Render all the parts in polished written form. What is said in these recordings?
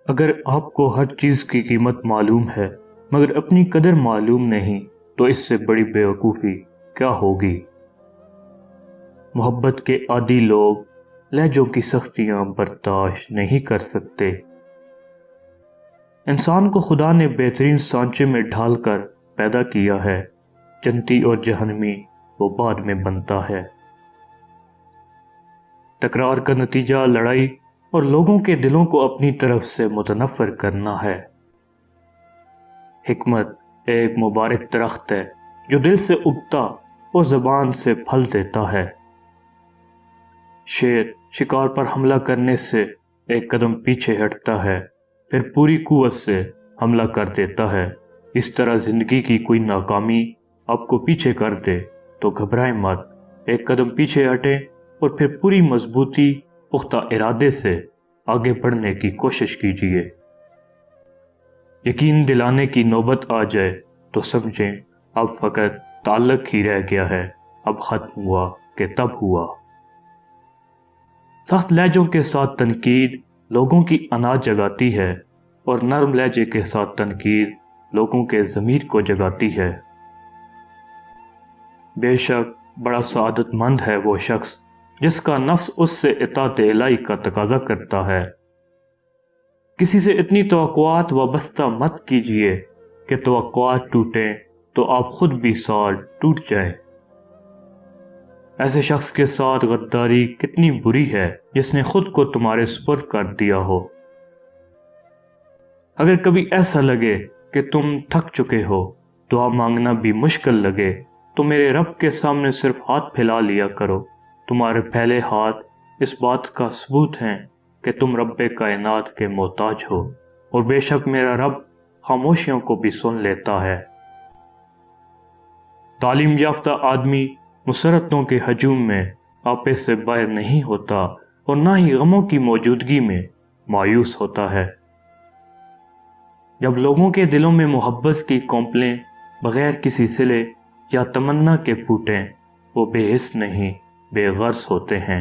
اگر آپ کو ہر چیز کی قیمت معلوم ہے مگر اپنی قدر معلوم نہیں تو اس سے بڑی بیوقوفی کیا ہوگی۔ محبت کے عادی لوگ لہجوں کی سختیاں برداشت نہیں کر سکتے۔ انسان کو خدا نے بہترین سانچے میں ڈھال کر پیدا کیا ہے، جنتی اور جہنمی وہ بعد میں بنتا ہے۔ تکرار کا نتیجہ لڑائی اور لوگوں کے دلوں کو اپنی طرف سے متنفر کرنا ہے۔ حکمت ایک مبارک درخت ہے جو دل سے اگتا اور زبان سے پھل دیتا ہے۔ شیر شکار پر حملہ کرنے سے ایک قدم پیچھے ہٹتا ہے، پھر پوری قوت سے حملہ کر دیتا ہے۔ اس طرح زندگی کی کوئی ناکامی آپ کو پیچھے کر دے تو گھبرائیں مت، ایک قدم پیچھے ہٹیں اور پھر پوری مضبوطی پختہ ارادے سے آگے بڑھنے کی کوشش کیجیے۔ یقین دلانے کی نوبت آ جائے تو سمجھیں اب فقط تعلق ہی رہ گیا ہے، اب ختم ہوا کہ تب ہوا۔ سخت لہجوں کے ساتھ تنقید لوگوں کی انا جگاتی ہے اور نرم لہجے کے ساتھ تنقید لوگوں کے ضمیر کو جگاتی ہے۔ بے شک بڑا سعادت مند ہے وہ شخص جس کا نفس اس سے اطاعت الہی کا تقاضا کرتا ہے۔ کسی سے اتنی توقعات وابستہ مت کیجیے کہ توقعات ٹوٹیں تو آپ خود بھی ساتھ ٹوٹ جائیں۔ ایسے شخص کے ساتھ غداری کتنی بری ہے جس نے خود کو تمہارے سپرد کر دیا ہو۔ اگر کبھی ایسا لگے کہ تم تھک چکے ہو، دعا مانگنا بھی مشکل لگے تو میرے رب کے سامنے صرف ہاتھ پھیلا لیا کرو۔ تمہارے پھیلے ہاتھ اس بات کا ثبوت ہیں کہ تم رب کائنات کے محتاج ہو، اور بے شک میرا رب خاموشیوں کو بھی سن لیتا ہے۔ تعلیم یافتہ آدمی مسرتوں کے ہجوم میں آپے سے باہر نہیں ہوتا اور نہ ہی غموں کی موجودگی میں مایوس ہوتا ہے۔ جب لوگوں کے دلوں میں محبت کی کونپلیں بغیر کسی صلے یا تمنا کے پھوٹیں، وہ بے حس نہیں بے غرض ہوتے ہیں۔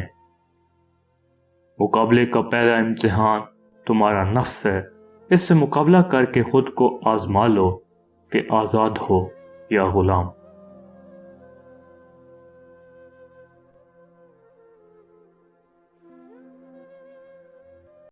مقابلے کا پہلا امتحان تمہارا نفس ہے، اس سے مقابلہ کر کے خود کو آزما لو کہ آزاد ہو یا غلام۔